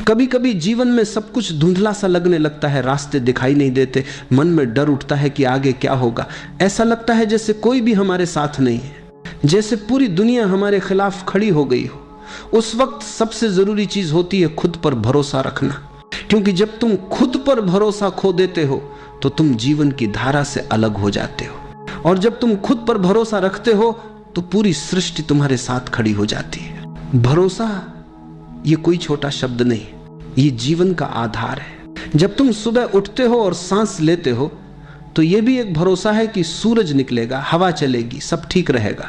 कभी कभी जीवन में सब कुछ धुंधला सा लगने लगता है, रास्ते दिखाई नहीं देते, मन में डर उठता है कि आगे क्या होगा। ऐसा लगता है जैसे कोई भी हमारे साथ नहीं है, जैसे पूरी दुनिया हमारे खिलाफ खड़ी हो गई हो। उस वक्त सबसे जरूरी चीज होती है खुद पर भरोसा रखना, क्योंकि जब तुम खुद पर भरोसा खो देते हो तो तुम जीवन की धारा से अलग हो जाते हो, और जब तुम खुद पर भरोसा रखते हो तो पूरी सृष्टि तुम्हारे साथ खड़ी हो जाती है। भरोसा ये कोई छोटा शब्द नहीं, ये जीवन का आधार है। जब तुम सुबह उठते हो और सांस लेते हो तो ये भी एक भरोसा है कि सूरज निकलेगा, हवा चलेगी, सब ठीक रहेगा।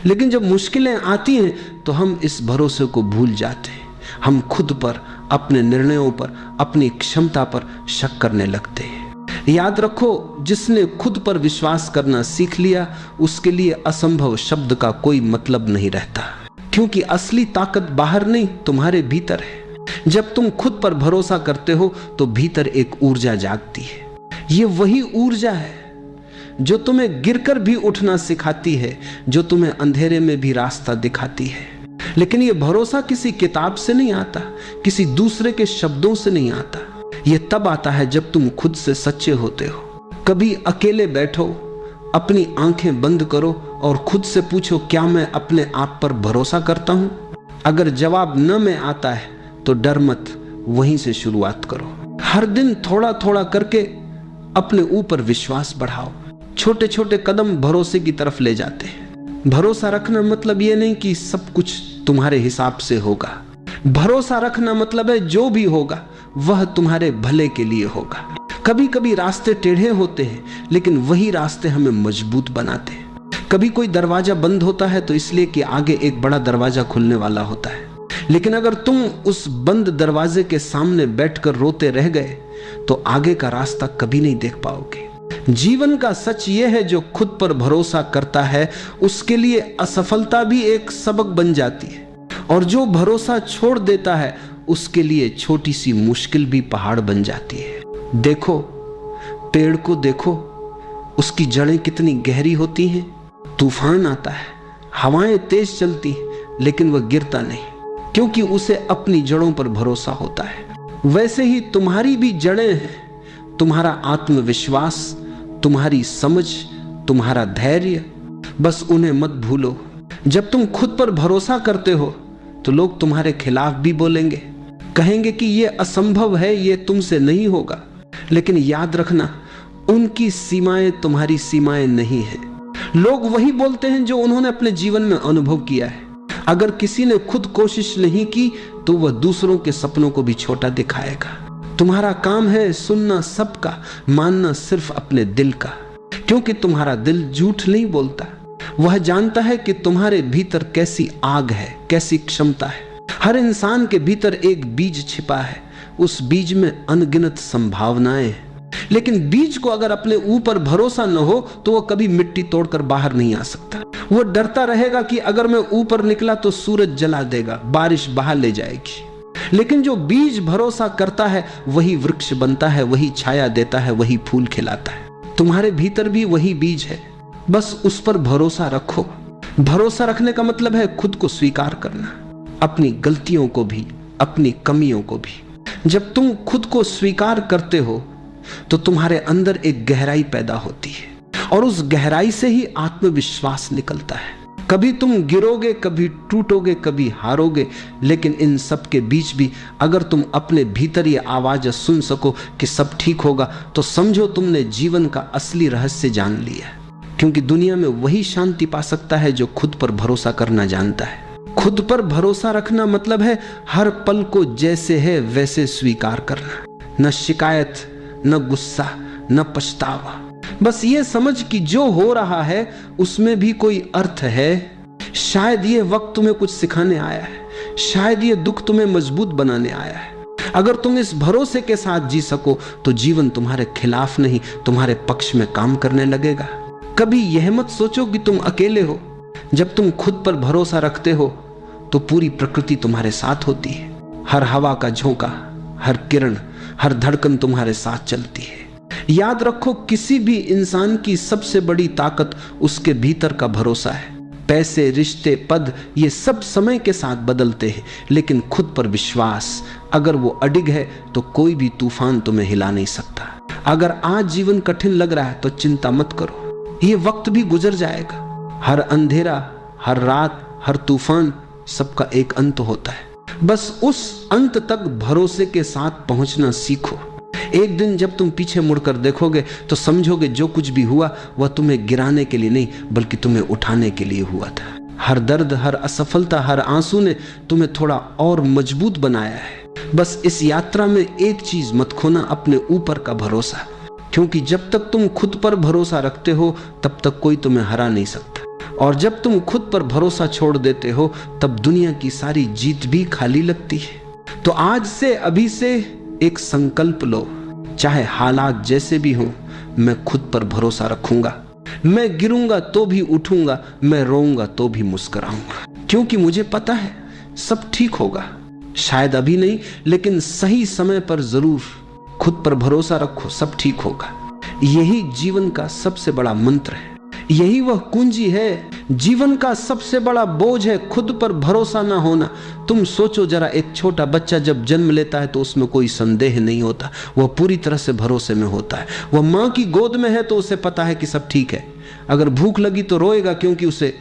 लेकिन जब मुश्किलें आती हैं तो हम इस भरोसे को भूल जाते हैं। हम खुद पर, अपने निर्णयों पर, अपनी क्षमता पर शक करने लगते हैं। याद रखो, जिसने खुद पर विश्वास करना सीख लिया उसके लिए असंभव शब्द का कोई मतलब नहीं रहता, क्योंकि असली ताकत बाहर नहीं, तुम्हारे भीतर है। जब तुम खुद पर भरोसा करते हो तो भीतर एक ऊर्जा जागती है। ये वही ऊर्जा है जो तुम्हें गिरकर भी उठना सिखाती है, जो तुम्हें अंधेरे में भी रास्ता दिखाती है। लेकिन ये भरोसा किसी किताब से नहीं आता, किसी दूसरे के शब्दों से नहीं आता। ये तब आता है जब तुम खुद से सच्चे होते हो। कभी अकेले बैठो, अपनी आंखें बंद करो और खुद से पूछो, क्या मैं अपने आप पर भरोसा करता हूं? अगर जवाब न में आता है तो डर मत, वहीं से शुरुआत करो। हर दिन थोड़ा थोड़ा करके अपने ऊपर विश्वास बढ़ाओ। छोटे छोटे कदम भरोसे की तरफ ले जाते हैं। भरोसा रखना मतलब ये नहीं कि सब कुछ तुम्हारे हिसाब से होगा। भरोसा रखना मतलब है जो भी होगा वह तुम्हारे भले के लिए होगा। कभी कभी रास्ते टेढ़े होते हैं, लेकिन वही रास्ते हमें मजबूत बनाते हैं। कभी कोई दरवाजा बंद होता है तो इसलिए कि आगे एक बड़ा दरवाजा खुलने वाला होता है। लेकिन अगर तुम उस बंद दरवाजे के सामने बैठकर रोते रह गए तो आगे का रास्ता कभी नहीं देख पाओगे। जीवन का सच यह है, जो खुद पर भरोसा करता है उसके लिए असफलता भी एक सबक बन जाती है, और जो भरोसा छोड़ देता है उसके लिए छोटी सी मुश्किल भी पहाड़ बन जाती है। देखो, पेड़ को देखो, उसकी जड़ें कितनी गहरी होती हैं। तूफान आता है, हवाएं तेज चलती हैं, लेकिन वह गिरता नहीं, क्योंकि उसे अपनी जड़ों पर भरोसा होता है। वैसे ही तुम्हारी भी जड़ें हैं, तुम्हारा आत्मविश्वास, तुम्हारी समझ, तुम्हारा धैर्य, बस उन्हें मत भूलो। जब तुम खुद पर भरोसा करते हो तो लोग तुम्हारे खिलाफ भी बोलेंगे, कहेंगे कि यह असंभव है, यह तुमसे नहीं होगा। लेकिन याद रखना, उनकी सीमाएं तुम्हारी सीमाएं नहीं है। लोग वही बोलते हैं जो उन्होंने अपने जीवन में अनुभव किया है। अगर किसी ने खुद कोशिश नहीं की तो वह दूसरों के सपनों को भी छोटा दिखाएगा। तुम्हारा काम है सुनना सबका, मानना सिर्फ अपने दिल का, क्योंकि तुम्हारा दिल झूठ नहीं बोलता। वह जानता है कि तुम्हारे भीतर कैसी आग है, कैसी क्षमता है। हर इंसान के भीतर एक बीज छिपा है, उस बीज में अनगिनत संभावनाएं हैं। लेकिन बीज को अगर अपने ऊपर भरोसा न हो तो वह कभी मिट्टी तोड़कर बाहर नहीं आ सकता। वो डरता रहेगा कि अगर मैं ऊपर निकला तो सूरज जला देगा, बारिश बहा ले जाएगी। लेकिन जो बीज भरोसा करता है वही वृक्ष बनता है, वही छाया देता है, वही फूल खिलाता है। तुम्हारे भीतर भी वही बीज है, बस उस पर भरोसा रखो। भरोसा रखने का मतलब है खुद को स्वीकार करना, अपनी गलतियों को भी, अपनी कमियों को भी। जब तुम खुद को स्वीकार करते हो तो तुम्हारे अंदर एक गहराई पैदा होती है, और उस गहराई से ही आत्मविश्वास निकलता है। कभी तुम गिरोगे, कभी टूटोगे, कभी हारोगे, लेकिन इन सब के बीच भी अगर तुम अपने भीतर ये आवाज सुन सको कि सब ठीक होगा, तो समझो तुमने जीवन का असली रहस्य जान लिया। क्योंकि दुनिया में वही शांति पा सकता है जो खुद पर भरोसा करना जानता है। खुद पर भरोसा रखना मतलब है हर पल को जैसे है वैसे स्वीकार करना। न शिकायत, न गुस्सा, न पछतावा। बस ये समझ कि जो हो रहा है उसमें भी कोई अर्थ है। शायद ये वक्त तुम्हें कुछ सिखाने आया है, शायद ये दुख तुम्हें मजबूत बनाने आया है। अगर तुम इस भरोसे के साथ जी सको तो जीवन तुम्हारे खिलाफ नहीं, तुम्हारे पक्ष में काम करने लगेगा। कभी यह मत सोचो कि तुम अकेले हो। जब तुम खुद पर भरोसा रखते हो तो पूरी प्रकृति तुम्हारे साथ होती है। हर हवा का झोंका, हर किरण, हर धड़कन तुम्हारे साथ चलती है। याद रखो, किसी भी इंसान की सबसे बड़ी ताकत उसके भीतर का भरोसा है। पैसे, रिश्ते, पद, ये सब समय के साथ बदलते हैं, लेकिन खुद पर विश्वास, अगर वो अडिग है तो कोई भी तूफान तुम्हें हिला नहीं सकता। अगर आज जीवन कठिन लग रहा है तो चिंता मत करो, ये वक्त भी गुजर जाएगा। हर अंधेरा, हर रात, हर तूफान, सबका एक अंत होता है। बस उस अंत तक भरोसे के साथ पहुंचना सीखो। एक दिन जब तुम पीछे मुड़कर देखोगे तो समझोगे जो कुछ भी हुआ वह तुम्हें गिराने के लिए नहीं बल्कि तुम्हें उठाने के लिए हुआ था। हर दर्द, हर असफलता, हर आंसू ने तुम्हें थोड़ा और मजबूत बनाया है। बस इस यात्रा में एक चीज मत खोना, अपने ऊपर का भरोसा। क्योंकि जब तक तुम खुद पर भरोसा रखते हो तब तक कोई तुम्हें हरा नहीं सकता, और जब तुम खुद पर भरोसा छोड़ देते हो तब दुनिया की सारी जीत भी खाली लगती है। तो आज से, अभी से एक संकल्प लो, चाहे हालात जैसे भी हो, मैं खुद पर भरोसा रखूंगा। मैं गिरूंगा तो भी उठूंगा, मैं रोऊंगा तो भी मुस्कुराऊंगा, क्योंकि मुझे पता है सब ठीक होगा। शायद अभी नहीं, लेकिन सही समय पर जरूर। खुद पर भरोसा रखो, सब ठीक होगा। यही जीवन का सबसे बड़ा मंत्र है, यही वह कुंजी है। जीवन का सबसे बड़ा बोझ है खुद पर भरोसा ना होना। तुम सोचो जरा, एक छोटा बच्चा जब जन्म लेता है तो उसमें कोई संदेह नहीं होता, वह पूरी तरह से भरोसे में होता है। वह माँ की गोद में है तो उसे पता है कि सब ठीक है। अगर भूख लगी तो रोएगा क्योंकि उसे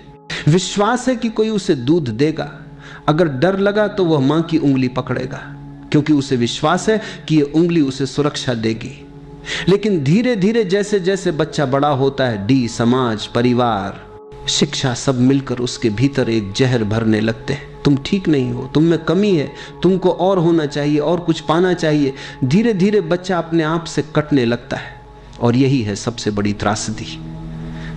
विश्वास है कि कोई उसे दूध देगा। अगर डर लगा तो वह माँ की उंगली पकड़ेगा क्योंकि उसे विश्वास है कि यह उंगली उसे सुरक्षा देगी। लेकिन धीरे धीरे जैसे जैसे बच्चा बड़ा होता है, समाज, परिवार, शिक्षा, सब मिलकर उसके भीतर एक जहर भरने लगते हैं। तुम ठीक नहीं हो, तुम में कमी है, तुमको और होना चाहिए, और कुछ पाना चाहिए। धीरे धीरे बच्चा अपने आप से कटने लगता है। और यही है सबसे बड़ी त्रासदी।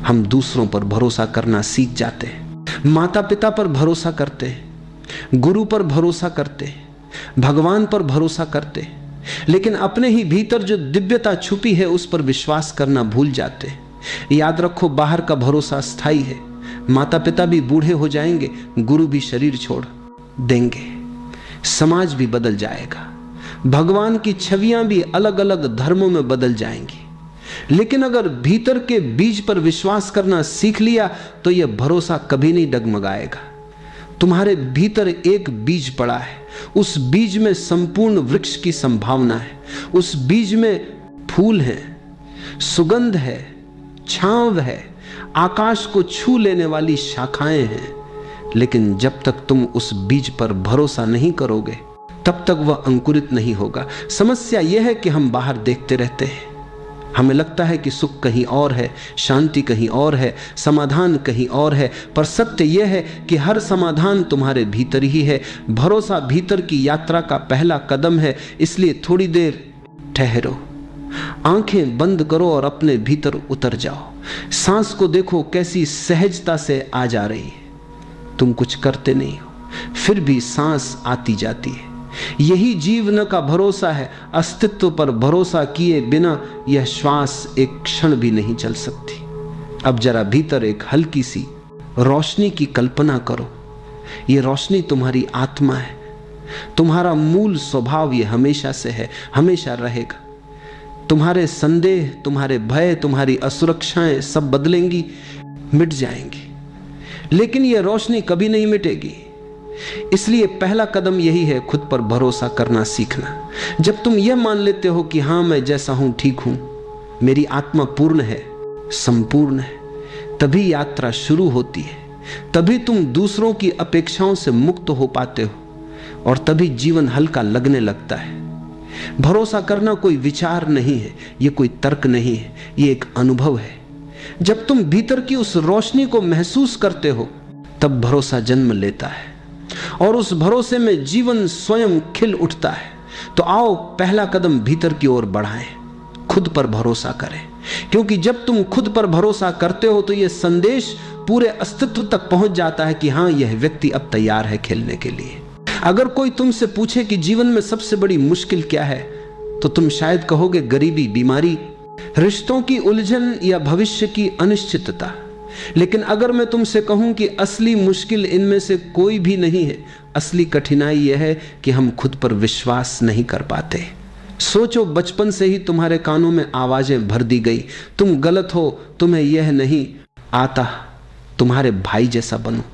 हम दूसरों पर भरोसा करना सीख जाते हैं, माता पिता पर भरोसा करते हैं, गुरु पर भरोसा करते हैं, भगवान पर भरोसा करते हैं, लेकिन अपने ही भीतर जो दिव्यता छुपी है उस पर विश्वास करना भूल जाते हैं। याद रखो, बाहर का भरोसा स्थायी है। माता पिता भी बूढ़े हो जाएंगे, गुरु भी शरीर छोड़ देंगे, समाज भी बदल जाएगा, भगवान की छवियां भी अलग अलग धर्मों में बदल जाएंगी। लेकिन अगर भीतर के बीज पर विश्वास करना सीख लिया तो यह भरोसा कभी नहीं डगमगाएगा। तुम्हारे भीतर एक बीज पड़ा है, उस बीज में संपूर्ण वृक्ष की संभावना है। उस बीज में फूल है, सुगंध है, छांव है, आकाश को छू लेने वाली शाखाएं हैं। लेकिन जब तक तुम उस बीज पर भरोसा नहीं करोगे तब तक वह अंकुरित नहीं होगा। समस्या यह है कि हम बाहर देखते रहते हैं, हमें लगता है कि सुख कहीं और है, शांति कहीं और है, समाधान कहीं और है, पर सत्य यह है कि हर समाधान तुम्हारे भीतर ही है। भरोसा भीतर की यात्रा का पहला कदम है, इसलिए थोड़ी देर ठहरो, आंखें बंद करो और अपने भीतर उतर जाओ। सांस को देखो कैसी सहजता से आ जा रही है। तुम कुछ करते नहीं हो, फिर भी सांस आती जाती है। यही जीवन का भरोसा है। अस्तित्व पर भरोसा किए बिना यह श्वास एक क्षण भी नहीं चल सकती। अब जरा भीतर एक हल्की सी रोशनी की कल्पना करो। यह रोशनी तुम्हारी आत्मा है, तुम्हारा मूल स्वभाव ये हमेशा से है, हमेशा रहेगा। तुम्हारे संदेह, तुम्हारे भय, तुम्हारी असुरक्षाएं सब बदलेंगी, मिट जाएंगी, लेकिन यह रोशनी कभी नहीं मिटेगी। इसलिए पहला कदम यही है, खुद पर भरोसा करना सीखना। जब तुम यह मान लेते हो कि हां, मैं जैसा हूं ठीक हूं, मेरी आत्मा पूर्ण है, संपूर्ण है, तभी यात्रा शुरू होती है। तभी तुम दूसरों की अपेक्षाओं से मुक्त हो पाते हो और तभी जीवन हल्का लगने लगता है। भरोसा करना कोई विचार नहीं है, यह कोई तर्क नहीं है, यह एक अनुभव है। जब तुम भीतर की उस रोशनी को महसूस करते हो तब भरोसा जन्म लेता है और उस भरोसे में जीवन स्वयं खिल उठता है। तो आओ पहला कदम भीतर की ओर बढ़ाएं, खुद पर भरोसा करें, क्योंकि जब तुम खुद पर भरोसा करते हो तो यह संदेश पूरे अस्तित्व तक पहुंच जाता है कि हां, यह व्यक्ति अब तैयार है खेलने के लिए। अगर कोई तुमसे पूछे कि जीवन में सबसे बड़ी मुश्किल क्या है, तो तुम शायद कहोगे गरीबी, बीमारी, रिश्तों की उलझन या भविष्य की अनिश्चितता। लेकिन अगर मैं तुमसे कहूं कि असली मुश्किल इनमें से कोई भी नहीं है, असली कठिनाई यह है कि हम खुद पर विश्वास नहीं कर पाते। सोचो, बचपन से ही तुम्हारे कानों में आवाजें भर दी गई, तुम गलत हो, तुम्हें यह नहीं आता, तुम्हारे भाई जैसा बनो।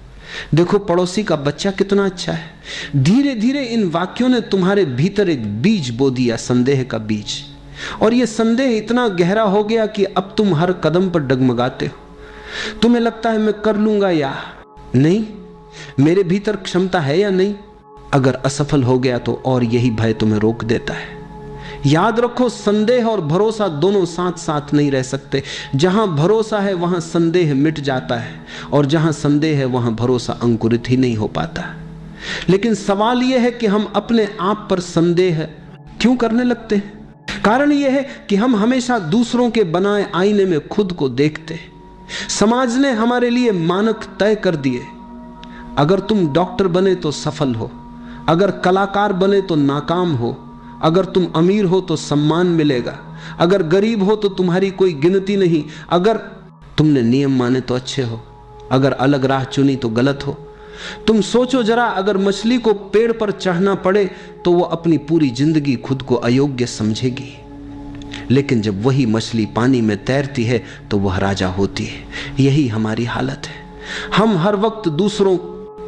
देखो पड़ोसी का बच्चा कितना अच्छा है। धीरे धीरे इन वाक्यों ने तुम्हारे भीतर एक बीज बो दिया, संदेह का बीज, और यह संदेह इतना गहरा हो गया कि अब तुम हर कदम पर डगमगाते हो। तुम्हें लगता है मैं कर लूंगा या नहीं, मेरे भीतर क्षमता है या नहीं। अगर असफल हो गया तो और यही भय तुम्हें रोक देता है। याद रखो, संदेह और भरोसा दोनों साथ साथ नहीं रह सकते। जहां भरोसा है वहां संदेह मिट जाता है, और जहां संदेह है वहां भरोसा अंकुरित ही नहीं हो पाता। लेकिन सवाल यह है कि हम अपने आप पर संदेह क्यों करने लगते हैं? कारण यह है कि हम हमेशा दूसरों के बनाए आईने में खुद को देखते हैं। समाज ने हमारे लिए मानक तय कर दिए। अगर तुम डॉक्टर बने तो सफल हो, अगर कलाकार बने तो नाकाम हो, अगर तुम अमीर हो तो सम्मान मिलेगा, अगर गरीब हो तो तुम्हारी कोई गिनती नहीं, अगर तुमने नियम माने तो अच्छे हो, अगर अलग राह चुनी तो गलत हो। तुम सोचो जरा, अगर मछली को पेड़ पर चढ़ना पड़े तो वो अपनी पूरी जिंदगी खुद को अयोग्य समझेगी, लेकिन जब वही मछली पानी में तैरती है तो वह राजा होती है। यही हमारी हालत है। हम हर वक्त दूसरों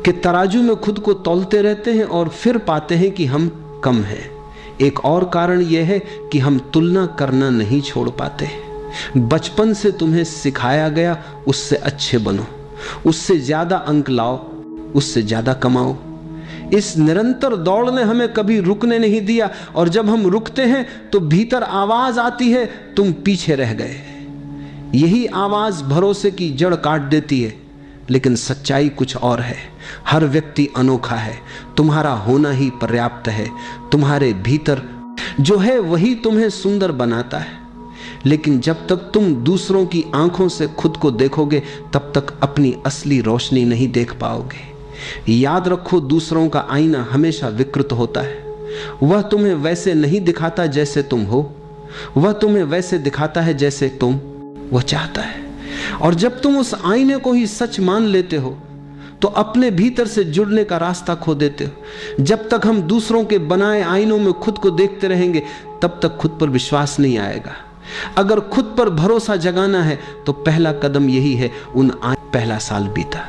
के तराजू में खुद को तौलते रहते हैं और फिर पाते हैं कि हम कम हैं। एक और कारण यह है कि हम तुलना करना नहीं छोड़ पाते। बचपन से तुम्हें सिखाया गया उससे अच्छे बनो, उससे ज्यादा अंक लाओ, उससे ज्यादा कमाओ। इस निरंतर दौड़ ने हमें कभी रुकने नहीं दिया, और जब हम रुकते हैं तो भीतर आवाज आती है, तुम पीछे रह गए। यही आवाज भरोसे की जड़ काट देती है। लेकिन सच्चाई कुछ और है। हर व्यक्ति अनोखा है, तुम्हारा होना ही पर्याप्त है। तुम्हारे भीतर जो है वही तुम्हें सुंदर बनाता है। लेकिन जब तक तुम दूसरों की आंखों से खुद को देखोगे तब तक अपनी असली रोशनी नहीं देख पाओगे। याद रखो, दूसरों का आईना हमेशा विकृत होता है। वह तुम्हें वैसे नहीं दिखाता जैसे तुम हो, वह तुम्हें वैसे दिखाता है जैसे तुम वह चाहता है। और जब तुम उस आईने को ही सच मान लेते हो तो अपने भीतर से जुड़ने का रास्ता खो देते हो। जब तक हम दूसरों के बनाए आईनों में खुद को देखते रहेंगे तब तक खुद पर विश्वास नहीं आएगा। अगर खुद पर भरोसा जगाना है तो पहला कदम यही है। पहला साल बीता,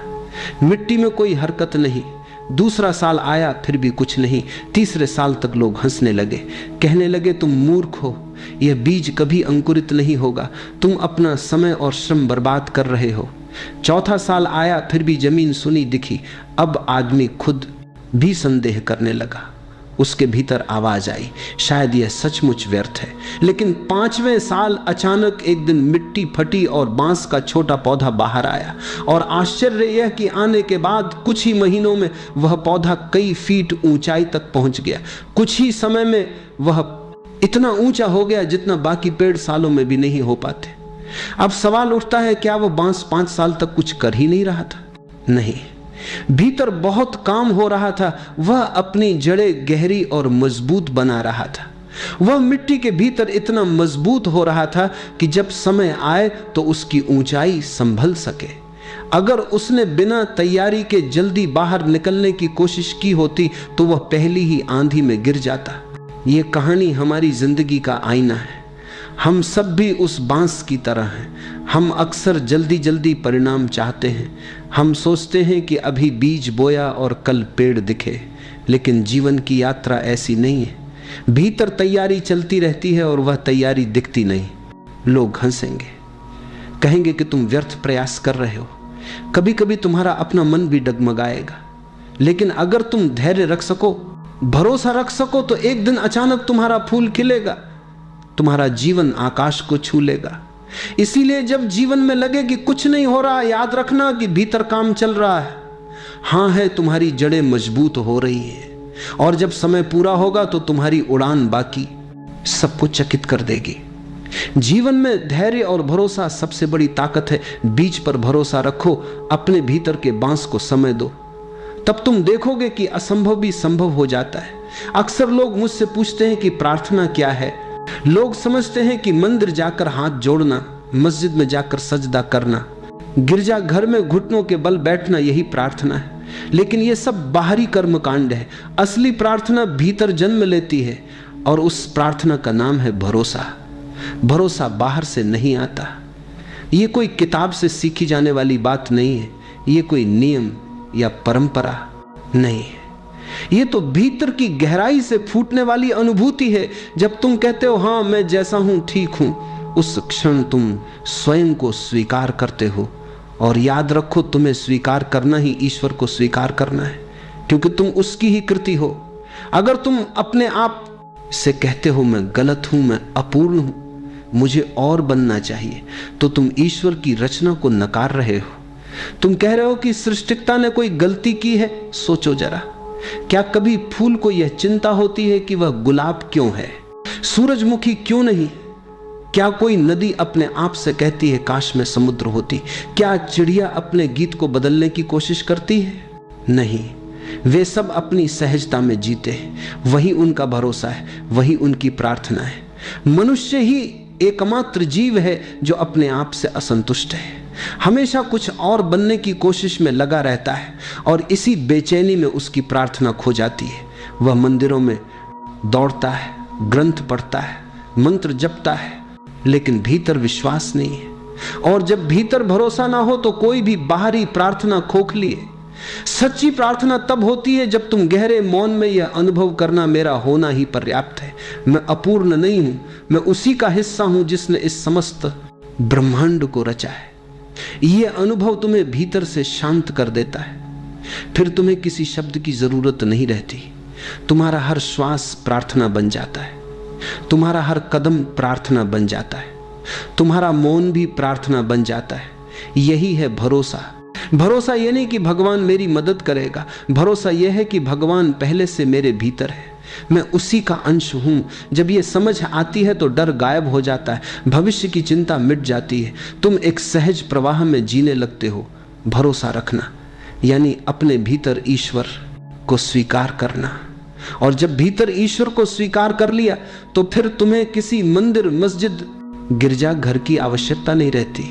मिट्टी में कोई हरकत नहीं। दूसरा साल आया, फिर भी कुछ नहीं। तीसरे साल तक लोग हंसने लगे, कहने लगे तुम मूर्ख हो, यह बीज कभी अंकुरित नहीं होगा, तुम अपना समय और श्रम बर्बाद कर रहे हो। चौथा साल आया, फिर भी जमीन सुनी दिखी। अब आदमी खुद भी संदेह करने लगा। उसके भीतर आवाज आई, शायद यह सचमुच व्यर्थ है। लेकिन 5वें साल अचानक एक दिन मिट्टी फटी और बांस का छोटा पौधा बाहर आया। और आश्चर्य यह कि आने के बाद कुछ ही महीनों में वह पौधा कई फीट ऊंचाई तक पहुंच गया। कुछ ही समय में वह इतना ऊंचा हो गया जितना बाकी पेड़ सालों में भी नहीं हो पाते। अब सवाल उठता है, क्या वह बांस 5 साल तक कुछ कर ही नहीं रहा था? नहीं, भीतर बहुत काम हो रहा था। वह अपनी जड़ें गहरी और मजबूत बना रहा था। वह मिट्टी के भीतर इतना मजबूत हो रहा था कि जब समय आए तो उसकी ऊंचाई संभल सके। अगर उसने बिना तैयारी के जल्दी बाहर निकलने की कोशिश की होती तो वह पहली ही आंधी में गिर जाता। यह कहानी हमारी जिंदगी का आईना है। हम सब भी उस बांस की तरह हैं। हम अक्सर जल्दी जल्दी परिणाम चाहते हैं। हम सोचते हैं कि अभी बीज बोया और कल पेड़ दिखे, लेकिन जीवन की यात्रा ऐसी नहीं है। भीतर तैयारी चलती रहती है और वह तैयारी दिखती नहीं। लोग हंसेंगे, कहेंगे कि तुम व्यर्थ प्रयास कर रहे हो। कभी कभी तुम्हारा अपना मन भी डगमगाएगा, लेकिन अगर तुम धैर्य रख सको, भरोसा रख सको, तो एक दिन अचानक तुम्हारा फूल खिलेगा, तुम्हारा जीवन आकाश को छू लेगा। इसीलिए जब जीवन में लगे कि कुछ नहीं हो रहा, याद रखना कि भीतर काम चल रहा है। हां है, तुम्हारी जड़ें मजबूत हो रही हैं, और जब समय पूरा होगा तो तुम्हारी उड़ान बाकी सबको चकित कर देगी। जीवन में धैर्य और भरोसा सबसे बड़ी ताकत है। बीज पर भरोसा रखो, अपने भीतर के बांस को समय दो, तब तुम देखोगे कि असंभव भी संभव हो जाता है। अक्सर लोग मुझसे पूछते हैं कि प्रार्थना क्या है। लोग समझते हैं कि मंदिर जाकर हाथ जोड़ना, मस्जिद में जाकर सजदा करना, गिरजा घर में घुटनों के बल बैठना यही प्रार्थना है। लेकिन यह सब बाहरी कर्मकांड है। असली प्रार्थना भीतर जन्म लेती है, और उस प्रार्थना का नाम है भरोसा। भरोसा बाहर से नहीं आता। ये कोई किताब से सीखी जाने वाली बात नहीं है। ये कोई नियम या परंपरा नहीं है। ये तो भीतर की गहराई से फूटने वाली अनुभूति है। जब तुम कहते हो हाँ मैं जैसा हूं ठीक हूं, उस क्षण तुम स्वयं को स्वीकार करते हो। और याद रखो, तुम्हें स्वीकार करना ही ईश्वर को स्वीकार करना है, क्योंकि तुम उसकी ही कृति हो। अगर तुम अपने आप से कहते हो मैं गलत हूं, मैं अपूर्ण हूं, मुझे और बनना चाहिए, तो तुम ईश्वर की रचना को नकार रहे हो। तुम कह रहे हो कि सृष्टिकर्ता ने कोई गलती की है। सोचो जरा, क्या कभी फूल को यह चिंता होती है कि वह गुलाब क्यों है, सूरजमुखी क्यों नहीं? क्या कोई नदी अपने आप से कहती है काश में समुद्र होती? क्या चिड़िया अपने गीत को बदलने की कोशिश करती है? नहीं, वे सब अपनी सहजता में जीते हैं। वही उनका भरोसा है, वही उनकी प्रार्थना है। मनुष्य ही एकमात्र जीव है जो अपने आप से असंतुष्ट है, हमेशा कुछ और बनने की कोशिश में लगा रहता है, और इसी बेचैनी में उसकी प्रार्थना खो जाती है। वह मंदिरों में दौड़ता है, ग्रंथ पढ़ता है, मंत्र जपता है, लेकिन भीतर विश्वास नहीं है। और जब भीतर भरोसा ना हो तो कोई भी बाहरी प्रार्थना खोखली है। सच्ची प्रार्थना तब होती है जब तुम गहरे मौन में यह अनुभव करना मेरा होना ही पर्याप्त है, मैं अपूर्ण नहीं हूं, मैं उसी का हिस्सा हूं जिसने इस समस्त ब्रह्मांड को रचा है। यह अनुभव तुम्हें भीतर से शांत कर देता है। फिर तुम्हें किसी शब्द की जरूरत नहीं रहती। तुम्हारा हर श्वास प्रार्थना बन जाता है, तुम्हारा हर कदम प्रार्थना बन जाता है, तुम्हारा मौन भी प्रार्थना बन जाता है। यही है भरोसा। भरोसा यह नहीं कि भगवान मेरी मदद करेगा, भरोसा यह है कि भगवान पहले से मेरे भीतर है, मैं उसी का अंश हूं। जब यह समझ आती है तो डर गायब हो जाता है, भविष्य की चिंता मिट जाती है, तुम एक सहज प्रवाह में जीने लगते हो। भरोसा रखना यानी अपने भीतर ईश्वर को स्वीकार करना। और जब भीतर ईश्वर को स्वीकार कर लिया तो फिर तुम्हें किसी मंदिर, मस्जिद, गिरजाघर की आवश्यकता नहीं रहती।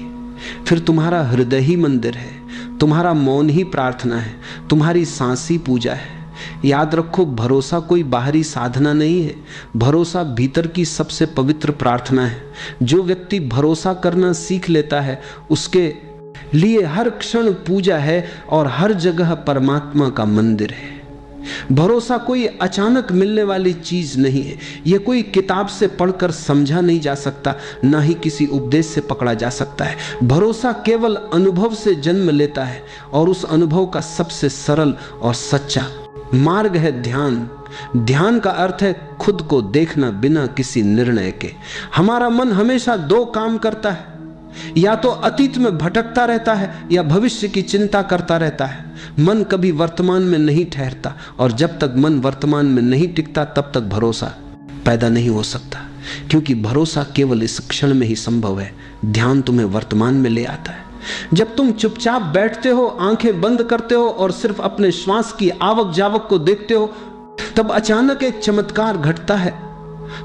फिर तुम्हारा हृदय ही मंदिर है, तुम्हारा मौन ही प्रार्थना है, तुम्हारी सांस ही पूजा है। याद रखो, भरोसा कोई बाहरी साधना नहीं है, भरोसा भीतर की सबसे पवित्र प्रार्थना है। जो व्यक्ति भरोसा करना सीख लेता है उसके लिए हर क्षण पूजा है और हर जगह परमात्मा का मंदिर है। भरोसा कोई अचानक मिलने वाली चीज नहीं है, यह कोई किताब से पढ़कर समझा नहीं जा सकता, ना ही किसी उपदेश से पकड़ा जा सकता है। भरोसा केवल अनुभव से जन्म लेता है, और उस अनुभव का सबसे सरल और सच्चा मार्ग है ध्यान। ध्यान का अर्थ है खुद को देखना बिना किसी निर्णय के। हमारा मन हमेशा दो काम करता है, या तो अतीत में भटकता रहता है या भविष्य की चिंता करता रहता है। मन कभी वर्तमान में नहीं ठहरता, और जब तक मन वर्तमान में नहीं टिकता तब तक भरोसा पैदा नहीं हो सकता, क्योंकि भरोसा केवल इस क्षण में ही संभव है। ध्यान तुम्हें वर्तमान में ले आता है। जब तुम चुपचाप बैठते हो, आंखें बंद करते हो और सिर्फ अपने श्वास की आवक जावक को देखते हो, तब अचानक एक चमत्कार घटता है।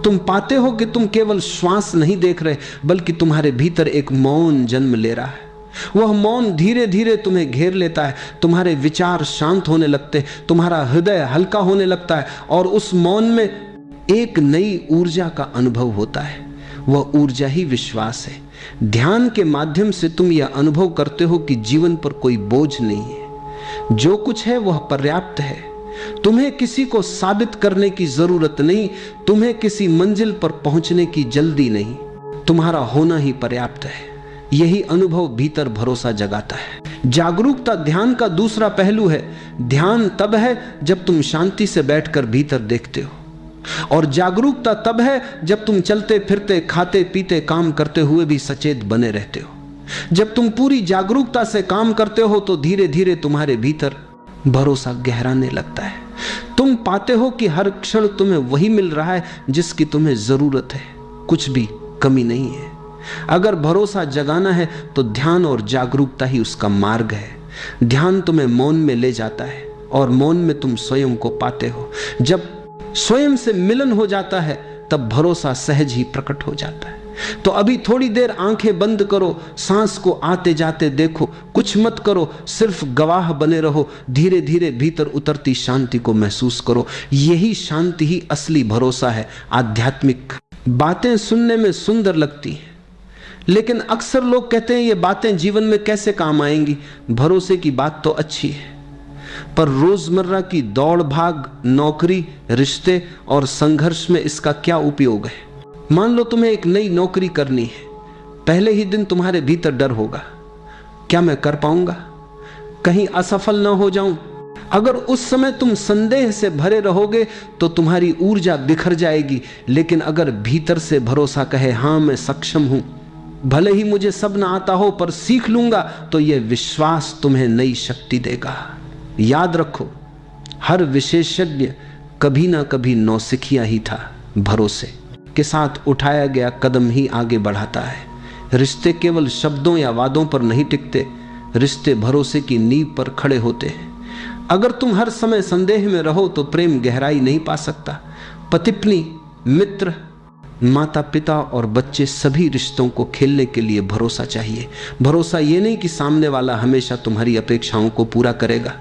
तुम पाते हो कि तुम केवल श्वास नहीं देख रहे, बल्कि तुम्हारे भीतर एक मौन जन्म ले रहा है। वह मौन धीरे धीरे तुम्हें घेर लेता है, तुम्हारे विचार शांत होने लगते, तुम्हारा हृदय हल्का होने लगता है, और उस मौन में एक नई ऊर्जा का अनुभव होता है। वह ऊर्जा ही विश्वास है। ध्यान के माध्यम से तुम यह अनुभव करते हो कि जीवन पर कोई बोझ नहीं है, जो कुछ है वह पर्याप्त है। तुम्हें किसी को साबित करने की जरूरत नहीं, तुम्हें किसी मंजिल पर पहुंचने की जल्दी नहीं, तुम्हारा होना ही पर्याप्त है। यही अनुभव भीतर भरोसा जगाता है। जागरूकता ध्यान का दूसरा पहलू है। ध्यान तब है जब तुम शांति से बैठकर भीतर देखते हो, और जागरूकता तब है जब तुम चलते फिरते, खाते पीते, काम करते हुए भी सचेत बने रहते हो। जब तुम पूरी जागरूकता से काम करते हो तो धीरे धीरे तुम्हारे भीतर भरोसा गहराने लगता है। तुम पाते हो कि हर क्षण तुम्हें वही मिल रहा है जिसकी तुम्हें जरूरत है, कुछ भी कमी नहीं है। अगर भरोसा जगाना है तो ध्यान और जागरूकता ही उसका मार्ग है। ध्यान तुम्हें मौन में ले जाता है, और मौन में तुम स्वयं को पाते हो। जब स्वयं से मिलन हो जाता है तब भरोसा सहज ही प्रकट हो जाता है। तो अभी थोड़ी देर आंखें बंद करो, सांस को आते जाते देखो, कुछ मत करो, सिर्फ गवाह बने रहो। धीरे धीरे भीतर उतरती शांति को महसूस करो। यही शांति ही असली भरोसा है, आध्यात्मिक। बातें सुनने में सुंदर लगती हैं, लेकिन अक्सर लोग कहते हैं ये बातें जीवन में कैसे काम आएंगी। भरोसे की बात तो अच्छी है, पर रोजमर्रा की दौड़ भाग, नौकरी, रिश्ते और संघर्ष में इसका क्या उपयोग है? मान लो तुम्हें एक नई नौकरी करनी है। पहले ही दिन तुम्हारे भीतर डर होगा, क्या मैं कर पाऊंगा, कहीं असफल ना हो जाऊं। अगर उस समय तुम संदेह से भरे रहोगे तो तुम्हारी ऊर्जा बिखर जाएगी। लेकिन अगर भीतर से भरोसा कहे, हां मैं सक्षम हूं, भले ही मुझे सब ना आता हो पर सीख लूंगा, तो यह विश्वास तुम्हें नई शक्ति देगा। याद रखो, हर विशेषज्ञ कभी ना कभी नौसिखिया ही था। भरोसे के साथ उठाया गया कदम ही आगे बढ़ाता है। रिश्ते केवल शब्दों या वादों पर नहीं टिकते, रिश्ते भरोसे की नींव पर खड़े होते हैं। अगर तुम हर समय संदेह में रहो तो प्रेम गहराई नहीं पा सकता। पति पत्नी, मित्र, माता पिता और बच्चे, सभी रिश्तों को खेलने के लिए भरोसा चाहिए। भरोसा ये नहीं कि सामने वाला हमेशा तुम्हारी अपेक्षाओं को पूरा करेगा।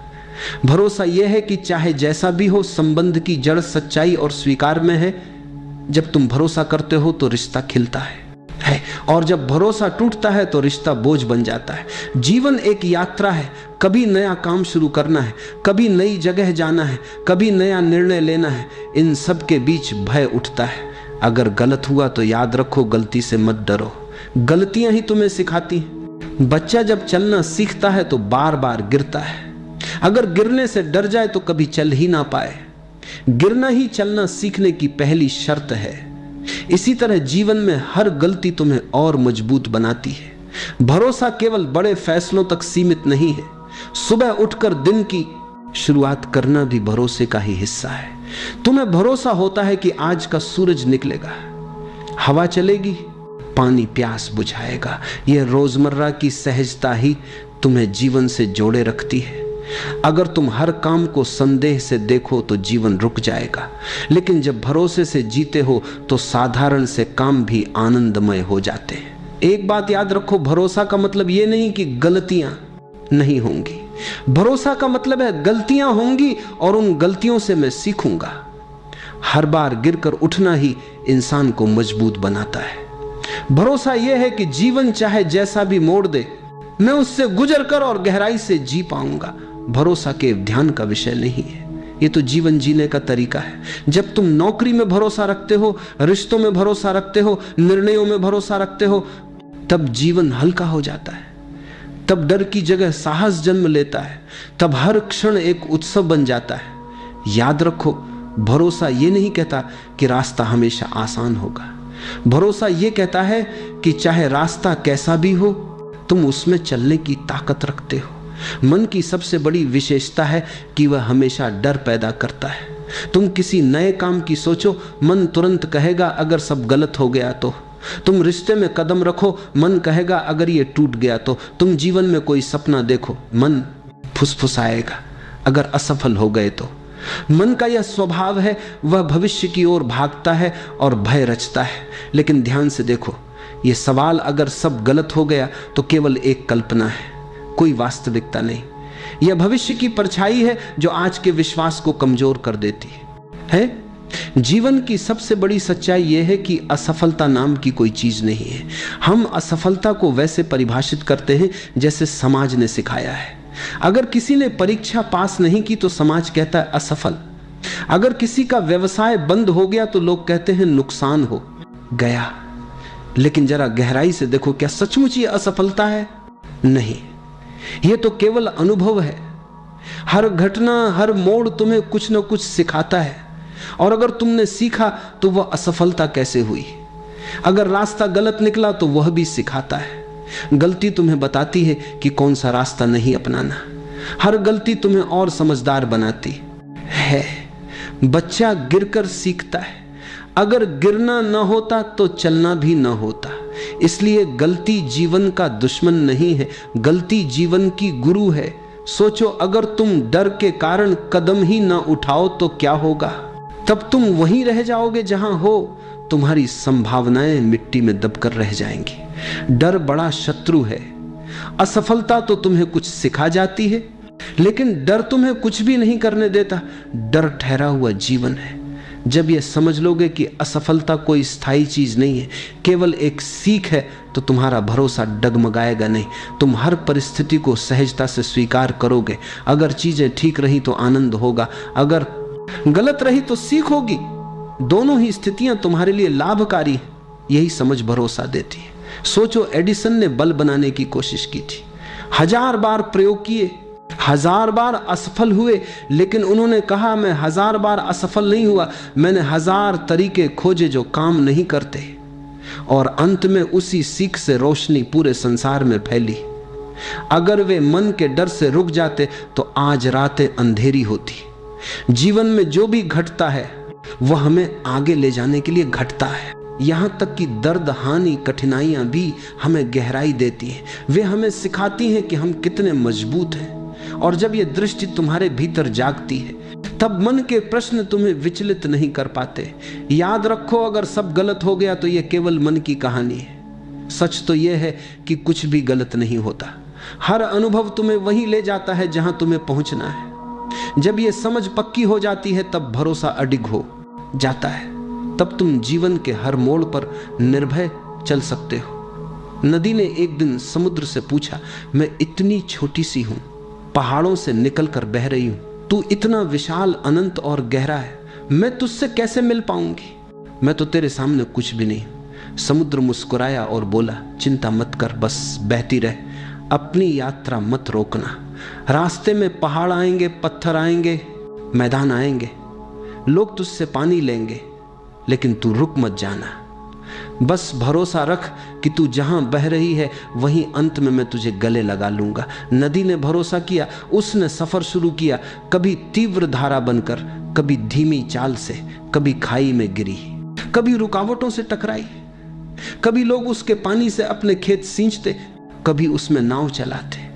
भरोसा यह है कि चाहे जैसा भी हो, संबंध की जड़ सच्चाई और स्वीकार में है। जब तुम भरोसा करते हो तो रिश्ता खिलता है और जब भरोसा टूटता है तो रिश्ता बोझ बन जाता है। जीवन एक यात्रा है, कभी नया काम शुरू करना है, कभी नई जगह जाना है, कभी नया निर्णय लेना है। इन सब के बीच भय उठता है। अगर गलत हुआ तो याद रखो, गलती से मत डरो, गलतियां ही तुम्हें सिखाती हैं। बच्चा जब चलना सीखता है तो बार बार गिरता है। अगर गिरने से डर जाए तो कभी चल ही ना पाए। गिरना ही चलना सीखने की पहली शर्त है। इसी तरह जीवन में हर गलती तुम्हें और मजबूत बनाती है। भरोसा केवल बड़े फैसलों तक सीमित नहीं है। सुबह उठकर दिन की शुरुआत करना भी भरोसे का ही हिस्सा है। तुम्हें भरोसा होता है कि आज का सूरज निकलेगा, हवा चलेगी, पानी प्यास बुझाएगा। यह रोजमर्रा की सहजता ही तुम्हें जीवन से जोड़े रखती है। अगर तुम हर काम को संदेह से देखो तो जीवन रुक जाएगा, लेकिन जब भरोसे से जीते हो तो साधारण से काम भी आनंदमय हो जाते हैं। एक बात याद रखो, भरोसा का मतलब ये नहीं कि गलतियां नहीं होंगी। भरोसा का मतलब है गलतियां होंगी और उन गलतियों से मैं सीखूंगा। हर बार गिरकर उठना ही इंसान को मजबूत बनाता है। भरोसा यह है कि जीवन चाहे जैसा भी मोड़ दे, मैं उससे गुजर कर और गहराई से जी पाऊंगा। भरोसा के ध्यान का विषय नहीं है, ये तो जीवन जीने का तरीका है। जब तुम नौकरी में भरोसा रखते हो, रिश्तों में भरोसा रखते हो, निर्णयों में भरोसा रखते हो, तब जीवन हल्का हो जाता है। तब डर की जगह साहस जन्म लेता है। तब हर क्षण एक उत्सव बन जाता है। याद रखो, भरोसा ये नहीं कहता कि रास्ता हमेशा आसान होगा। भरोसा ये कहता है कि चाहे रास्ता कैसा भी हो, तुम उसमें चलने की ताकत रखते हो। मन की सबसे बड़ी विशेषता है कि वह हमेशा डर पैदा करता है। तुम किसी नए काम की सोचो, मन तुरंत कहेगा अगर सब गलत हो गया तो। तुम रिश्ते में कदम रखो, मन कहेगा अगर ये टूट गया तो। तुम जीवन में कोई सपना देखो, मन फुसफुसाएगा अगर असफल हो गए तो। मन का यह स्वभाव है, वह भविष्य की ओर भागता है और भय रचता है। लेकिन ध्यान से देखो, यह सवाल अगर सब गलत हो गया तो केवल एक कल्पना है, कोई वास्तविकता नहीं। यह भविष्य की परछाई है जो आज के विश्वास को कमजोर कर देती है। जीवन की सबसे बड़ी सच्चाई यह है कि असफलता नाम की कोई चीज नहीं है। हम असफलता को वैसे परिभाषित करते हैं जैसे समाज ने सिखाया है। अगर किसी ने परीक्षा पास नहीं की तो समाज कहता है असफल। अगर किसी का व्यवसाय बंद हो गया तो लोग कहते हैं नुकसान हो गया। लेकिन जरा गहराई से देखो, क्या सचमुच ये असफलता है? नहीं, यह तो केवल अनुभव है। हर घटना, हर मोड़ तुम्हें कुछ न कुछ सिखाता है, और अगर तुमने सीखा तो वह असफलता कैसे हुई। अगर रास्ता गलत निकला तो वह भी सिखाता है। गलती तुम्हें बताती है कि कौन सा रास्ता नहीं अपनाना। हर गलती तुम्हें और समझदार बनाती है। बच्चा गिरकर सीखता है। अगर गिरना न होता तो चलना भी न होता। इसलिए गलती जीवन का दुश्मन नहीं है, गलती जीवन की गुरु है। सोचो, अगर तुम डर के कारण कदम ही न उठाओ तो क्या होगा? तब तुम वहीं रह जाओगे जहां हो। तुम्हारी संभावनाएं मिट्टी में दबकर रह जाएंगी। डर बड़ा शत्रु है। असफलता तो तुम्हें कुछ सिखा जाती है, लेकिन डर तुम्हें कुछ भी नहीं करने देता। डर ठहरा हुआ जीवन है। जब यह समझ लोगे कि असफलता कोई स्थायी चीज नहीं है, केवल एक सीख है, तो तुम्हारा भरोसा डगमगाएगा नहीं। तुम हर परिस्थिति को सहजता से स्वीकार करोगे। अगर चीजें ठीक रही तो आनंद होगा, अगर गलत रही तो सीख होगी। दोनों ही स्थितियां तुम्हारे लिए लाभकारी हैं। यही समझ भरोसा देती है। सोचो, एडिसन ने बल्ब बनाने की कोशिश की थी, 1000 बार प्रयोग किए, 1000 बार असफल हुए, लेकिन उन्होंने कहा मैं 1000 बार असफल नहीं हुआ, मैंने 1000 तरीके खोजे जो काम नहीं करते। और अंत में उसी सीख से रोशनी पूरे संसार में फैली। अगर वे मन के डर से रुक जाते तो आज रातें अंधेरी होती। जीवन में जो भी घटता है वह हमें आगे ले जाने के लिए घटता है। यहां तक कि दर्द, हानि, कठिनाइयां भी हमें गहराई देती हैं। वे हमें सिखाती हैं कि हम कितने मजबूत हैं। और जब यह दृष्टि तुम्हारे भीतर जागती है, तब मन के प्रश्न तुम्हें विचलित नहीं कर पाते। याद रखो, अगर सब गलत हो गया तो यह केवल मन की कहानी है। सच तो यह है कि कुछ भी गलत नहीं होता। हर अनुभव तुम्हें वहीं ले जाता है जहां तुम्हें पहुंचना है। जब यह समझ पक्की हो जाती है, तब भरोसा अडिग हो जाता है। तब तुम जीवन के हर मोड़ पर निर्भय चल सकते हो। नदी ने एक दिन समुद्र से पूछा, मैं इतनी छोटी सी हूं, पहाड़ों से निकलकर बह रही हूं, तू इतना विशाल, अनंत और गहरा है, मैं तुझसे कैसे मिल पाऊंगी? मैं तो तेरे सामने कुछ भी नहीं। समुद्र मुस्कुराया और बोला, चिंता मत कर, बस बहती रह, अपनी यात्रा मत रोकना। रास्ते में पहाड़ आएंगे, पत्थर आएंगे, मैदान आएंगे, लोग तुझसे पानी लेंगे, लेकिन तू रुक मत जाना। बस भरोसा रख कि तू जहां बह रही है वहीं अंत में मैं तुझे गले लगा लूंगा। नदी ने भरोसा किया, उसने सफर शुरू किया, कभी तीव्र धारा बनकर, कभी धीमी चाल से, कभी खाई में गिरी, कभी रुकावटों से टकराई, कभी लोग उसके पानी से अपने खेत सींचते, कभी उसमें नाव चलाते।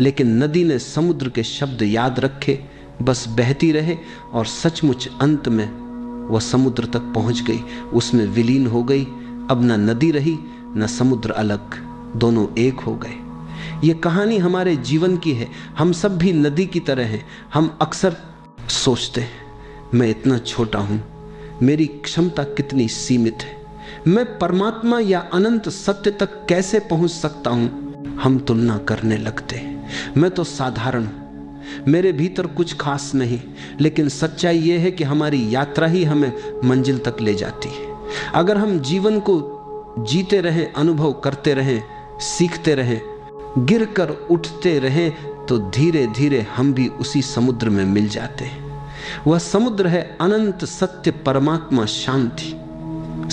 लेकिन नदी ने समुद्र के शब्द याद रखे, बस बहती रहे, और सचमुच अंत में वह समुद्र तक पहुंच गई, उसमें विलीन हो गई। अब न नदी रही न समुद्र अलग, दोनों एक हो गए। यह कहानी हमारे जीवन की है। हम सब भी नदी की तरह हैं। हम अक्सर सोचते हैं, मैं इतना छोटा हूं, मेरी क्षमता कितनी सीमित है, मैं परमात्मा या अनंत सत्य तक कैसे पहुंच सकता हूं। हम तुलना करने लगते हैं, मैं तो साधारण हूं, मेरे भीतर कुछ खास नहीं। लेकिन सच्चाई यह है कि हमारी यात्रा ही हमें मंजिल तक ले जाती है। अगर हम जीवन को जीते रहें, अनुभव करते रहें, सीखते रहें, गिरकर उठते रहें, तो धीरे धीरे हम भी उसी समुद्र में मिल जाते हैं। वह समुद्र है अनंत सत्य, परमात्मा, शांति।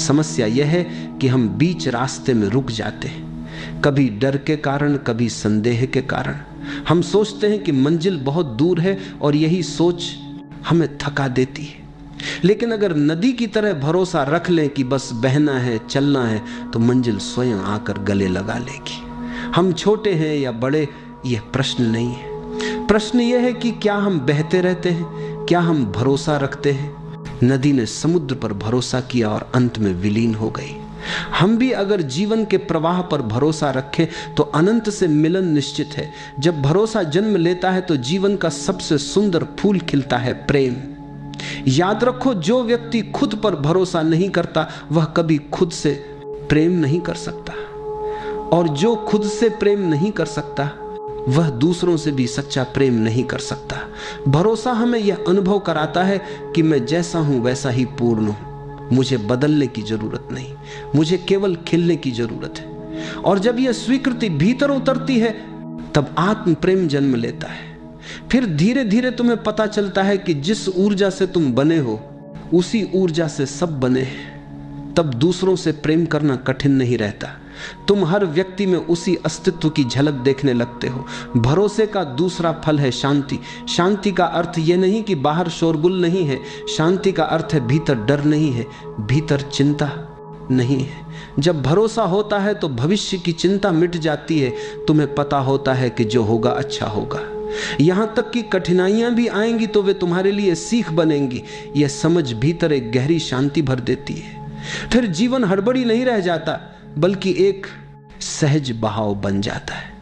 समस्या यह है कि हम बीच रास्ते में रुक जाते हैं, कभी डर के कारण, कभी संदेह के कारण। हम सोचते हैं कि मंजिल बहुत दूर है और यही सोच हमें थका देती है। लेकिन अगर नदी की तरह भरोसा रख लें कि बस बहना है, चलना है, तो मंजिल स्वयं आकर गले लगा लेगी। हम छोटे हैं या बड़े, यह प्रश्न नहीं है। प्रश्न यह है कि क्या हम बहते रहते हैं, क्या हम भरोसा रखते हैं। नदी ने समुद्र पर भरोसा किया और अंत में विलीन हो गई। हम भी अगर जीवन के प्रवाह पर भरोसा रखें तो अनंत से मिलन निश्चित है। जब भरोसा जन्म लेता है तो जीवन का सबसे सुंदर फूल खिलता है, प्रेम। याद रखो, जो व्यक्ति खुद पर भरोसा नहीं करता वह कभी खुद से प्रेम नहीं कर सकता, और जो खुद से प्रेम नहीं कर सकता वह दूसरों से भी सच्चा प्रेम नहीं कर सकता। भरोसा हमें यह अनुभव कराता है कि मैं जैसा हूं वैसा ही पूर्ण हूं, मुझे बदलने की जरूरत नहीं, मुझे केवल खिलने की जरूरत है। और जब यह स्वीकृति भीतर उतरती है तब आत्म प्रेम जन्म लेता है। फिर धीरे धीरे तुम्हें पता चलता है कि जिस ऊर्जा से तुम बने हो उसी ऊर्जा से सब बने हैं। तब दूसरों से प्रेम करना कठिन नहीं रहता। तुम हर व्यक्ति में उसी अस्तित्व की झलक देखने लगते हो। भरोसे का दूसरा फल है शांति। शांति का अर्थ यह नहीं कि बाहर शोरगुल नहीं है, शांति का अर्थ है भीतर डर नहीं है, भीतर चिंता नहीं है। जब भरोसा होता है तो भविष्य की चिंता मिट जाती है। तुम्हें पता होता है कि जो होगा अच्छा होगा। यहां तक कि कठिनाइयां भी आएंगी तो वे तुम्हारे लिए सीख बनेंगी। यह समझ भीतर एक गहरी शांति भर देती है। फिर जीवन हड़बड़ी नहीं रह जाता, बल्कि एक सहज बहाव बन जाता है।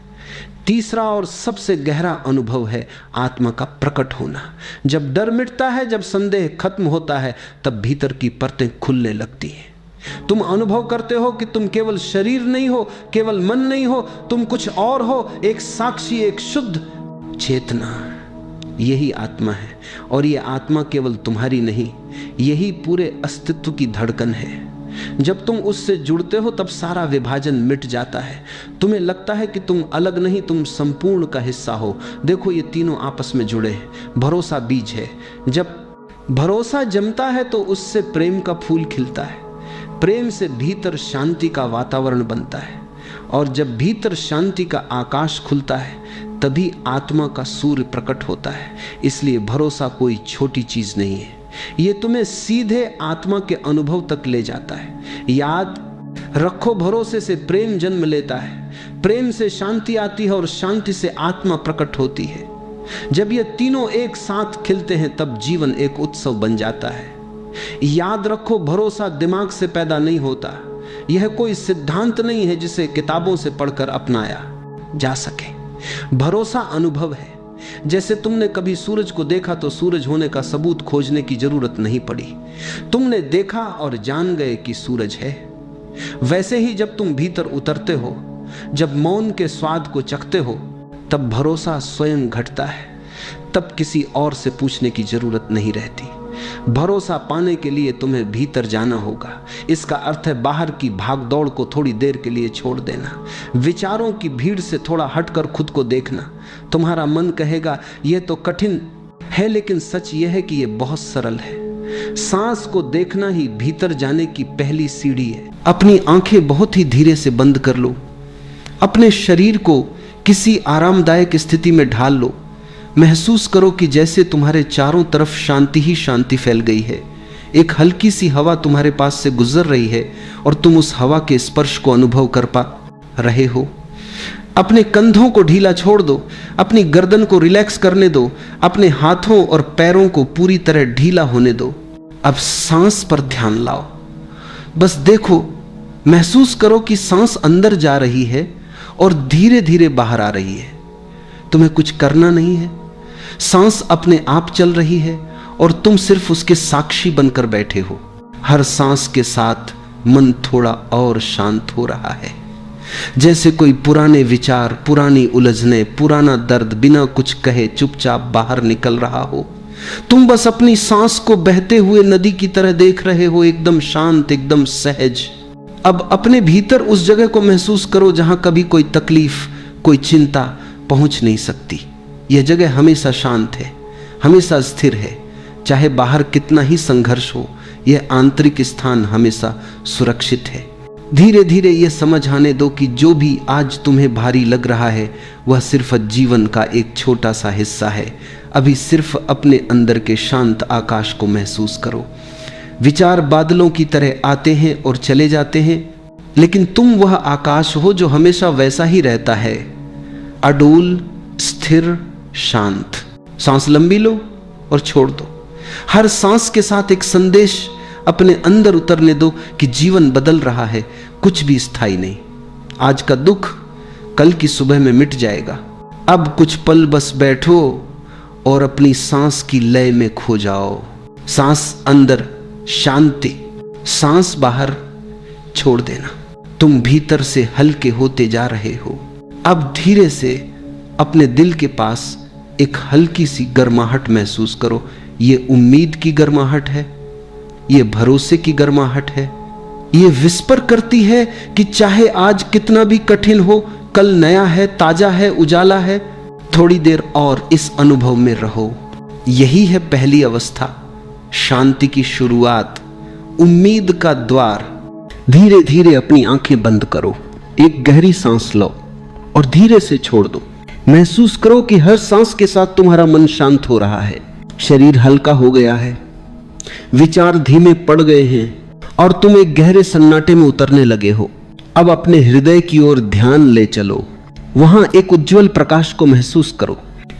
तीसरा और सबसे गहरा अनुभव है आत्मा का प्रकट होना। जब डर मिटता है, जब संदेह खत्म होता है, तब भीतर की परतें खुलने लगती हैं। तुम अनुभव करते हो कि तुम केवल शरीर नहीं हो, केवल मन नहीं हो, तुम कुछ और हो, एक साक्षी, एक शुद्ध चेतना। यही आत्मा है, और यह आत्मा केवल तुम्हारी नहीं, यही पूरे अस्तित्व की धड़कन है। जब तुम उससे जुड़ते हो तब सारा विभाजन मिट जाता है। तुम्हें लगता है कि तुम अलग नहीं, तुम संपूर्ण का हिस्सा हो। देखो, ये तीनों आपस में जुड़े हैं। भरोसा बीज है। जब भरोसा जमता है तो उससे प्रेम का फूल खिलता है। प्रेम से भीतर शांति का वातावरण बनता है, और जब भीतर शांति का आकाश खुलता है तभी आत्मा का सूर्य प्रकट होता है। इसलिए भरोसा कोई छोटी चीज नहीं है, ये तुम्हें सीधे आत्मा के अनुभव तक ले जाता है। याद रखो, भरोसे से प्रेम जन्म लेता है, प्रेम से शांति आती है, और शांति से आत्मा प्रकट होती है। जब ये तीनों एक साथ खिलते हैं तब जीवन एक उत्सव बन जाता है। याद रखो, भरोसा दिमाग से पैदा नहीं होता। यह कोई सिद्धांत नहीं है जिसे किताबों से पढ़कर अपनाया जा सके। भरोसा अनुभव है। जैसे तुमने कभी सूरज को देखा तो सूरज होने का सबूत खोजने की जरूरत नहीं पड़ी। तुमने देखा और जान गए कि सूरज है। वैसे ही जब तुम भीतर उतरते हो, जब मौन के स्वाद को चखते हो, तब भरोसा स्वयं घटता है। तब किसी और से पूछने की जरूरत नहीं रहती। भरोसा पाने के लिए तुम्हें भीतर जाना होगा। इसका अर्थ है बाहर की भागदौड़ को थोड़ी देर के लिए छोड़ देना, विचारों की भीड़ से थोड़ा हटकर खुद को देखना। तुम्हारा मन कहेगा यह तो कठिन है, लेकिन सच यह है कि यह बहुत सरल है। सांस को देखना ही भीतर जाने की पहली सीढ़ी है। अपनी आंखें बहुत ही धीरे से बंद कर लो। अपने शरीर को किसी आरामदायक स्थिति में ढाल लो। महसूस करो कि जैसे तुम्हारे चारों तरफ शांति ही शांति फैल गई है। एक हल्की सी हवा तुम्हारे पास से गुजर रही है और तुम उस हवा के स्पर्श को अनुभव कर पा रहे हो। अपने कंधों को ढीला छोड़ दो, अपनी गर्दन को रिलैक्स करने दो, अपने हाथों और पैरों को पूरी तरह ढीला होने दो। अब सांस पर ध्यान लाओ। बस देखो, महसूस करो कि सांस अंदर जा रही है और धीरे धीरे बाहर आ रही है। तुम्हें कुछ करना नहीं है, सांस अपने आप चल रही है और तुम सिर्फ उसके साक्षी बनकर बैठे हो। हर सांस के साथ मन थोड़ा और शांत हो रहा है, जैसे कोई पुराने विचार, पुरानी उलझने, पुराना दर्द बिना कुछ कहे चुपचाप बाहर निकल रहा हो। तुम बस अपनी सांस को बहते हुए नदी की तरह देख रहे हो, एकदम शांत, एकदम सहज। अब अपने भीतर उस जगह को महसूस करो जहां कभी कोई तकलीफ, कोई चिंता पहुंच नहीं सकती। यह जगह हमेशा शांत है, हमेशा स्थिर है। चाहे बाहर कितना ही संघर्ष हो, यह आंतरिक स्थान हमेशा सुरक्षित है। धीरे धीरे यह समझ आने दो कि जो भी आज तुम्हें भारी लग रहा है वह सिर्फ जीवन का एक छोटा सा हिस्सा है। अभी सिर्फ अपने अंदर के शांत आकाश को महसूस करो। विचार बादलों की तरह आते हैं और चले जाते हैं, लेकिन तुम वह आकाश हो जो हमेशा वैसा ही रहता है, अडोल, स्थिर, शांत। सांस लंबी लो और छोड़ दो। हर सांस के साथ एक संदेश अपने अंदर उतरने दो कि जीवन बदल रहा है, कुछ भी स्थायी नहीं। आज का दुख कल की सुबह में मिट जाएगा। अब कुछ पल बस बैठो और अपनी सांस की लय में खो जाओ। सांस अंदर शांति, सांस बाहर छोड़ देना। तुम भीतर से हल्के होते जा रहे हो। अब धीरे से अपने दिल के पास एक हल्की सी गर्माहट महसूस करो। ये उम्मीद की गर्माहट है, ये भरोसे की गर्माहट है। ये विस्पर करती है कि चाहे आज कितना भी कठिन हो, कल नया है, ताजा है, उजाला है। थोड़ी देर और इस अनुभव में रहो। यही है पहली अवस्था, शांति की शुरुआत, उम्मीद का द्वार। धीरे धीरे अपनी आंखें बंद करो, एक गहरी सांस लो और धीरे से छोड़ दो। महसूस करो कि हर सांस के साथ तुम्हारा मन शांत हो रहा है, शरीर हल्का हो गया है, विचार धीमे पड़ गए हैं और तुम एक गहरे सन्नाटे में उतरने लगे हो। अब अपने हृदय की ओर ध्यान ले चलो। वहां एक उज्जवल प्रकाश को महसूस करो,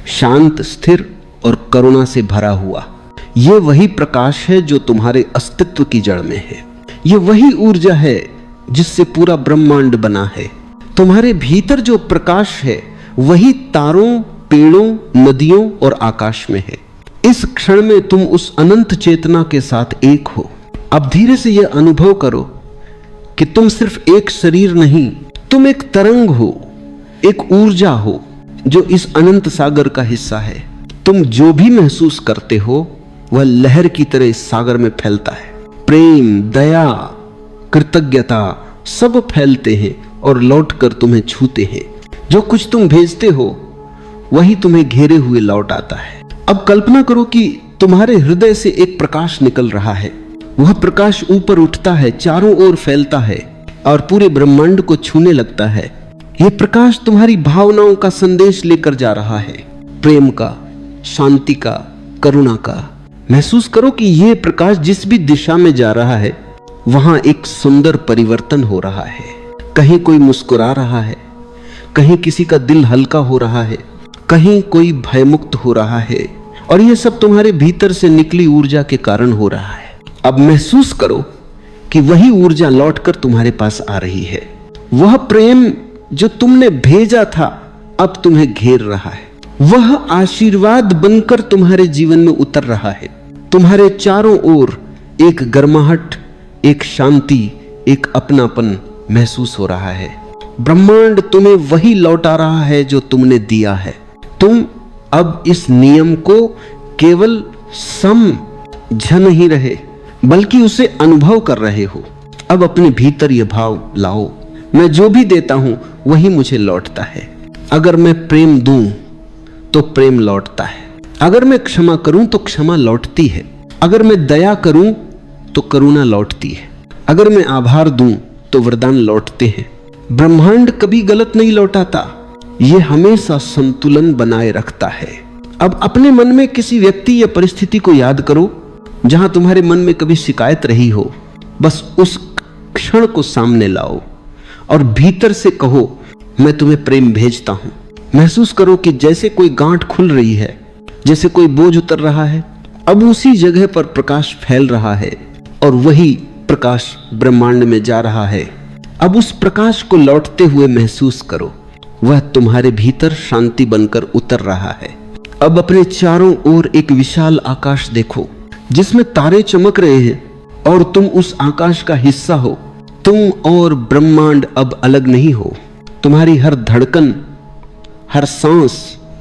शांत, स्थिर और करुणा से भरा हुआ। यह वही प्रकाश है जो तुम्हारे अस्तित्व की जड़ में है। यह वही ऊर्जा है जिससे पूरा ब्रह्मांड बना है। तुम्हारे भीतर जो प्रकाश है वही तारों, पेड़ों, नदियों और आकाश में है। इस क्षण में तुम उस अनंत चेतना के साथ एक हो। अब धीरे से यह अनुभव करो कि तुम सिर्फ एक शरीर नहीं, तुम एक तरंग हो, एक ऊर्जा हो जो इस अनंत सागर का हिस्सा है। तुम जो भी महसूस करते हो वह लहर की तरह इस सागर में फैलता है। प्रेम, दया, कृतज्ञता सब फैलते हैं और लौटकर तुम्हें छूते हैं। जो कुछ तुम भेजते हो वही तुम्हें घेरे हुए लौट आता है। अब कल्पना करो कि तुम्हारे हृदय से एक प्रकाश निकल रहा है। वह प्रकाश ऊपर उठता है, चारों ओर फैलता है और पूरे ब्रह्मांड को छूने लगता है। यह प्रकाश तुम्हारी भावनाओं का संदेश लेकर जा रहा है, प्रेम का, शांति का, करुणा का। महसूस करो कि यह प्रकाश जिस भी दिशा में जा रहा है वहां एक सुंदर परिवर्तन हो रहा है। कहीं कोई मुस्कुरा रहा है, कहीं किसी का दिल हल्का हो रहा है, कहीं कोई भयमुक्त हो रहा है, और यह सब तुम्हारे भीतर से निकली ऊर्जा के कारण हो रहा है। अब महसूस करो कि वही ऊर्जा लौटकर तुम्हारे पास आ रही है। वह प्रेम जो तुमने भेजा था अब तुम्हें घेर रहा है। वह आशीर्वाद बनकर तुम्हारे जीवन में उतर रहा है। तुम्हारे चारों ओर एक गर्माहट, एक शांति, एक अपनापन महसूस हो रहा है। ब्रह्मांड तुम्हें वही लौटा रहा है जो तुमने दिया है। तुम अब इस नियम को केवल समझ नहीं रहे बल्कि उसे अनुभव कर रहे हो। अब अपने भीतर यह भाव लाओ, मैं जो भी देता हूं वही मुझे लौटता है। अगर मैं प्रेम दूं तो प्रेम लौटता है। अगर मैं क्षमा करूं तो क्षमा लौटती है। अगर मैं दया करूं तो करुणा लौटती है। अगर मैं आभार दूं तो वरदान लौटते हैं। ब्रह्मांड कभी गलत नहीं लौटाता, यह हमेशा संतुलन बनाए रखता है। अब अपने मन में किसी व्यक्ति या परिस्थिति को याद करो जहां तुम्हारे मन में कभी शिकायत रही हो। बस उस क्षण को सामने लाओ और भीतर से कहो, मैं तुम्हें प्रेम भेजता हूं। महसूस करो कि जैसे कोई गांठ खुल रही है, जैसे कोई बोझ उतर रहा है। अब उसी जगह पर प्रकाश फैल रहा है और वही प्रकाश ब्रह्मांड में जा रहा है। अब उस प्रकाश को लौटते हुए महसूस करो, वह तुम्हारे भीतर शांति बनकर उतर रहा है। अब अपने चारों ओर एक विशाल आकाश देखो जिसमें तारे चमक रहे हैं और तुम उस आकाश का हिस्सा हो। तुम और ब्रह्मांड अब अलग नहीं हो। तुम्हारी हर धड़कन, हर सांस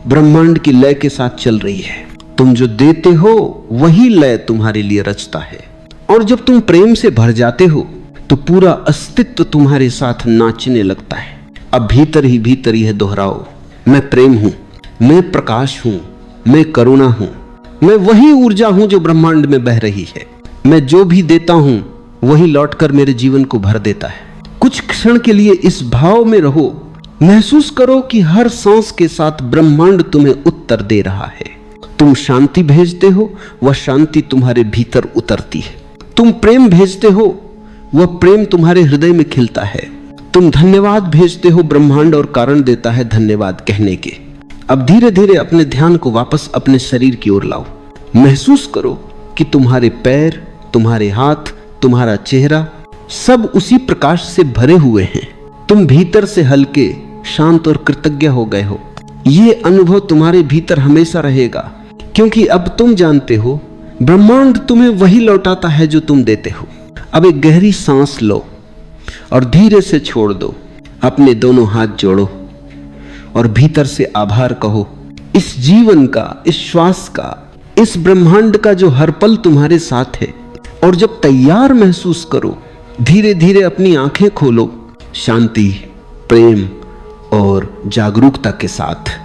ब्रह्मांड की लय के साथ चल रही है। तुम जो देते हो वही लय तुम्हारे लिए रचता है। और जब तुम प्रेम से भर जाते हो तो पूरा अस्तित्व तुम्हारे साथ नाचने लगता है। अब भीतर ही भीतर यह दोहराओ, मैं प्रेम हूं, मैं प्रकाश हूं, मैं करुणा हूं, मैं वही ऊर्जा हूं जो ब्रह्मांड में बह रही है। मैं जो भी देता हूं वही लौटकर मेरे जीवन को भर देता है। कुछ क्षण के लिए इस भाव में रहो। महसूस करो कि हर सांस के साथ ब्रह्मांड तुम्हें उत्तर दे रहा है। तुम शांति भेजते हो, वह शांति तुम्हारे भीतर उतरती है। तुम प्रेम भेजते हो, वह प्रेम तुम्हारे हृदय में खिलता है। तुम धन्यवाद भेजते हो, ब्रह्मांड और कारण देता है धन्यवाद कहने के। अब धीरे धीरे अपने ध्यान को वापस अपने शरीर की ओर लाओ। महसूस करो कि तुम्हारे पैर, तुम्हारे हाथ, तुम्हारा चेहरा सब उसी प्रकाश से भरे हुए हैं। तुम भीतर से हल्के, शांत और कृतज्ञ हो गए हो। यह अनुभव तुम्हारे भीतर हमेशा रहेगा क्योंकि अब तुम जानते हो ब्रह्मांड तुम्हें वही लौटाता है जो तुम देते हो। अब एक गहरी सांस लो और धीरे से छोड़ दो। अपने दोनों हाथ जोड़ो और भीतर से आभार कहो, इस जीवन का, इस श्वास का, इस ब्रह्मांड का जो हर पल तुम्हारे साथ है। और जब तैयार महसूस करो, धीरे धीरे अपनी आंखें खोलो, शांति, प्रेम और जागरूकता के साथ।